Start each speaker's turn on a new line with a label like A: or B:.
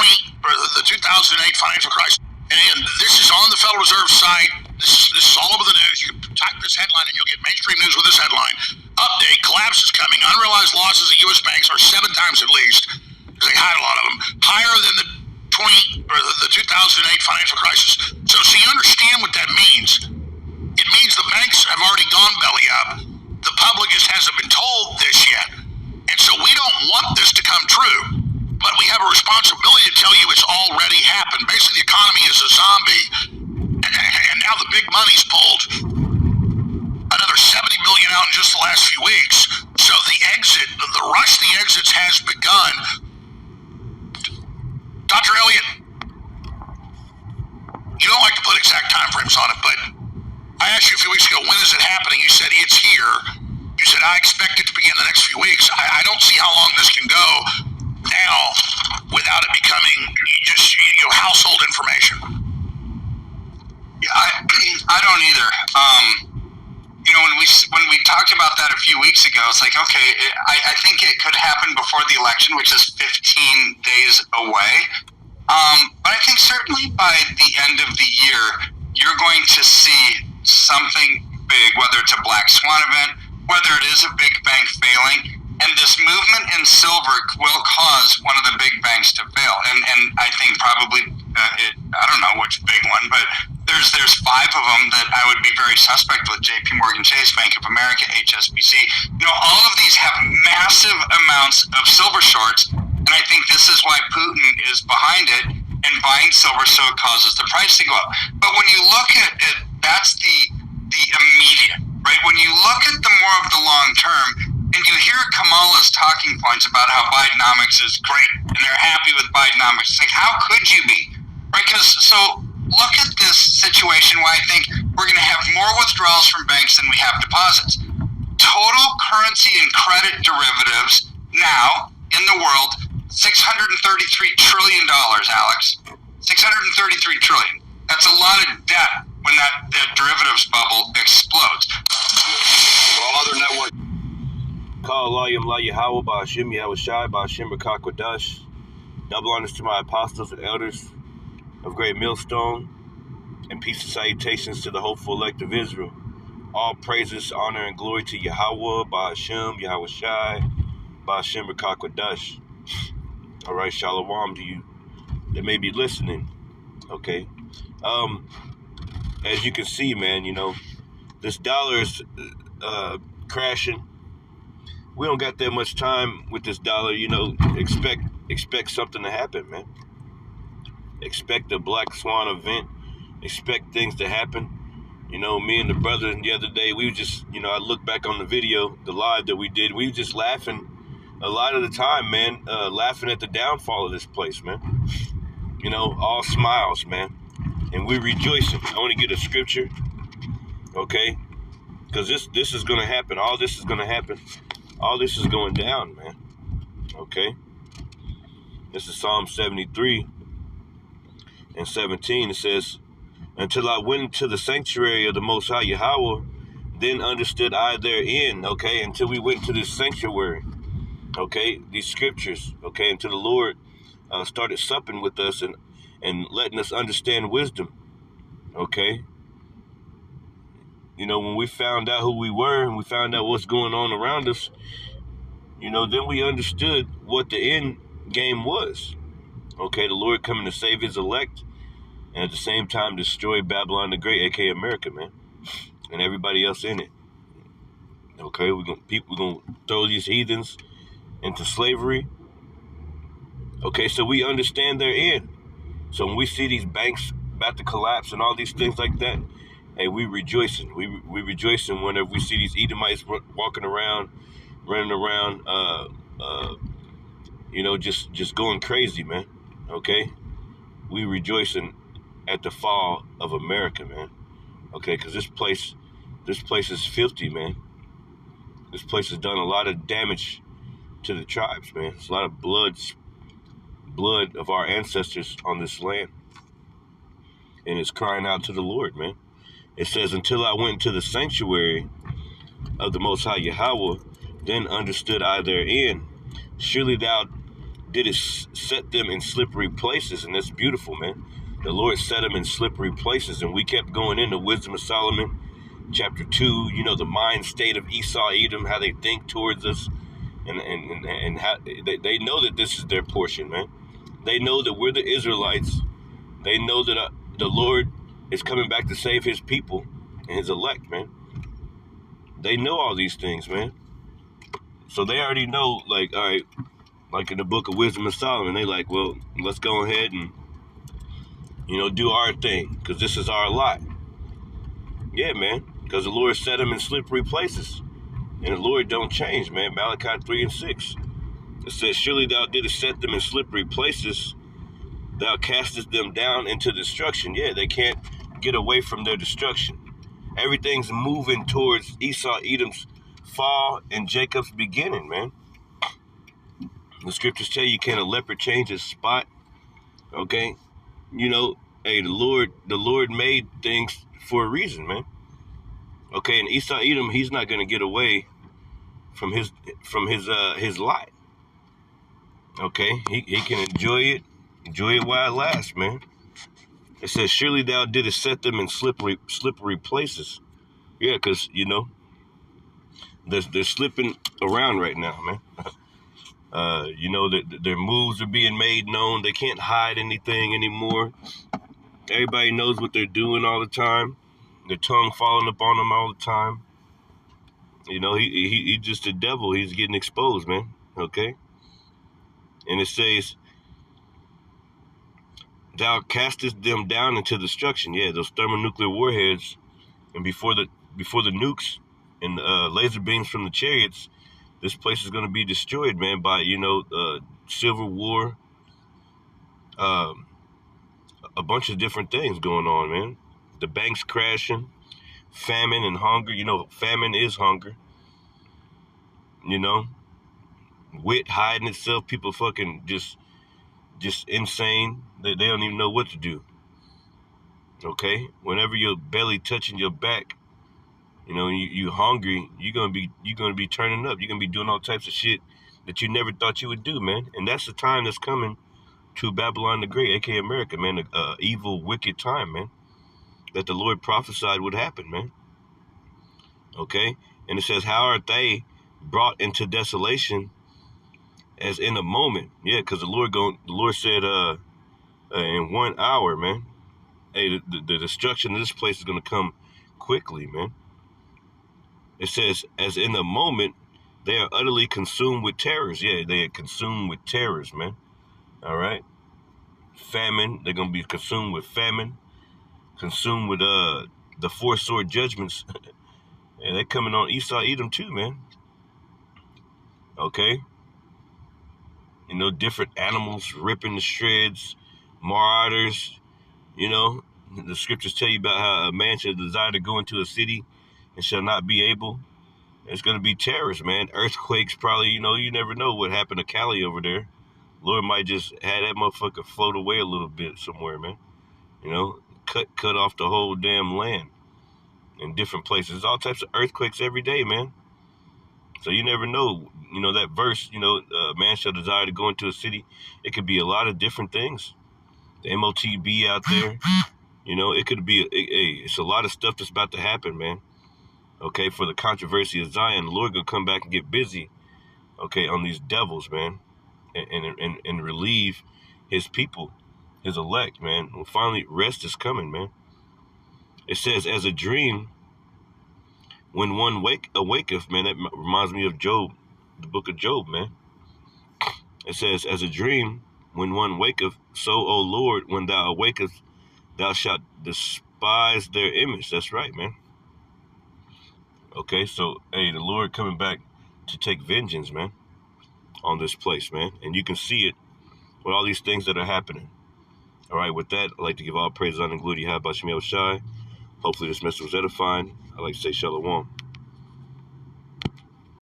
A: the 2008 financial crisis. And this is on the Federal Reserve site. This is all over the news. You can type this headline and you'll get mainstream news with this headline. Update, collapse is coming. Unrealized losses at U.S. banks are 7 times at least, because they hide a lot of them, higher than the 2008 financial crisis. So you understand what that means. It means the banks have already gone belly up. The public just hasn't been told this yet. And so we don't want this to come true. But we have a responsibility to tell you it's already happened. Basically, the economy is a zombie. And now the big money's pulled another $70 billion out in just the last few weeks. So the rush to the exits has begun. Dr. Elliott, you don't like to put exact time frames on it, but I asked you a few weeks ago, when is it happening? You said it's here. You said, I expect it to begin the next few weeks. I don't see how long this can go now without it becoming just household information.
B: Yeah, I don't either. When we talked about that a few weeks ago, it's like, okay, I think it could happen before the election, which is 15 days away. But I think certainly by the end of the year, you're going to see something big, whether it's a black swan event, whether it is a big bank failing. And this movement in silver will cause one of the big banks to fail. And I think probably, I don't know which big one, but there's 5 of them that I would be very suspect with: JP Morgan Chase, Bank of America, HSBC. All of these have massive amounts of silver shorts. And I think this is why Putin is behind it and buying silver, so it causes the price to go up. But when you look at it, that's the immediate, right? When you look at the more of the long term, and you hear Kamala's talking points about how Bidenomics is great and they're happy with Bidenomics. It's like, how could you be? Right? So look at this situation where I think we're going to have more withdrawals from banks than we have deposits. Total currency and credit derivatives now in the world, $633 trillion, Alex. $633 trillion. That's a lot of debt when that derivatives bubble explodes.
C: All other network.
D: Call Layim La Yahweh Ba'ashim Yahweh Shai Ba'ashim B'Kakwadash. Double honors to my apostles and elders of Great Millstone, and peace and salutations to the hopeful elect of Israel. All praises, honor, and glory to Yahweh Ba'ashim Yahweh Shai Ba'ashim B'Kakwadash. All right, shalom to you that may be listening. Okay. As you can see, man, this dollar is crashing. We don't got that much time with this dollar, expect something to happen, man. Expect a black swan event. Expect things to happen. Me and the brother the other day, we were just, I look back on the video, the live that we did, we were just laughing a lot of the time, man, laughing at the downfall of this place, man. All smiles, man. And we're rejoicing. I want to get a scripture, okay? Because this is going to happen. All this is going to happen. All this is going down, man. Okay? This is Psalm 73 and 17. It says, until I went into the sanctuary of the Most High Yahweh, then understood I therein, okay? Until we went to this sanctuary, okay? These scriptures, okay? Until the Lord started supping with us and letting us understand wisdom, okay? When we found out who we were and we found out what's going on around us, then we understood what the end game was. Okay, the Lord coming to save his elect and at the same time destroy Babylon the Great, aka America, man, and everybody else in it. Okay, we're gonna throw these heathens into slavery. Okay, so we understand their end. So when we see these banks about to collapse and all these things like that, hey, we rejoicing. We rejoicing whenever we see these Edomites walking around, running around, just going crazy, man. Okay, we rejoicing at the fall of America, man. Okay, because this place is filthy, man. This place has done a lot of damage to the tribes, man. It's a lot of blood of our ancestors on this land, and it's crying out to the Lord, man. It says, until I went to the sanctuary of the Most High Yahweh, then understood I therein. Surely thou did set them in slippery places, and that's beautiful, man. The Lord set them in slippery places, and we kept going into Wisdom of Solomon, chapter 2, the mind state of Esau, Edom, how they think towards us, and how they know that this is their portion, man. They know that we're the Israelites. They know that the Lord is coming back to save his people and his elect, man. They know all these things, man. So they already know, like, all right, like in the book of Wisdom of Solomon, they like, well, let's go ahead and, do our thing, because this is our lot. Yeah, man, because the Lord set them in slippery places. And the Lord don't change, man. Malachi 3:6. It says, surely thou didst set them in slippery places. Thou castest them down into destruction. Yeah, they can't get away from their destruction. Everything's moving towards Esau, Edom's fall and Jacob's beginning, man. The scriptures tell you, can a leopard change his spot? Okay? Hey, the Lord made things for a reason, man. Okay, and Esau, Edom, he's not going to get away from his lot. Okay? He can enjoy it while it lasts, man. It says, surely thou didst set them in slippery places. Yeah, because, they're slipping around right now, man. That their moves are being made known. They can't hide anything anymore. Everybody knows what they're doing all the time. Their tongue falling upon them all the time. He just a devil. He's getting exposed, man. Okay? And it says, thou castest them down into destruction. Yeah, those thermonuclear warheads, and before the nukes and laser beams from the chariots, this place is going to be destroyed, man, by civil war, a bunch of different things going on, man. The banks crashing, famine and hunger. Famine is hunger. Wit hiding itself. People fucking just insane. They don't even know what to do. Okay, whenever your belly touching your back, you hungry, you're gonna be turning up. You're gonna be doing all types of shit that you never thought you would do, man. And that's the time that's coming to Babylon the Great, aka America, man. Evil, wicked time, man. That the Lord prophesied would happen, man. Okay, and it says, how are they brought into desolation as in a moment? Yeah, because the Lord said, in 1 hour, man. Hey, the destruction of this place is gonna come quickly, man. It says, as in a moment, they are utterly consumed with terrors. Yeah, they are consumed with terrors, man. All right. Famine. They're gonna be consumed with famine. Consumed with the four sword judgments. And they're coming on Esau, Edom too, man. Okay. Different animals ripping to shreds, marauders. The scriptures tell you about how a man shall desire to go into a city and shall not be able. It's going to be terrors, man. Earthquakes, probably, you never know what happened to Cali over there. Lord might just have that motherfucker float away a little bit somewhere, man. Cut off the whole damn land in different places. All types of earthquakes every day, man. So you never know. That verse, man shall desire to go into a city. It could be a lot of different things. The MOTB out there. It could be, it's a lot of stuff that's about to happen, man. Okay, for the controversy of Zion, the Lord gonna come back and get busy, okay, on these devils, man, and relieve his people, his elect, man. Well, finally, rest is coming, man. It says, as a dream, when one awaketh, man. That reminds me of Job, the book of Job, man. It says, as a dream, when one waketh, so, O Lord, when thou awakest, thou shalt despise their image. That's right, man. Okay, so, hey, the Lord coming back to take vengeance, man, on this place, man. And you can see it with all these things that are happening. All right, with that, I'd like to give all praise, honor, and glory to Yahweh Shai. Hopefully this message was edifying. I'd like to say shalom.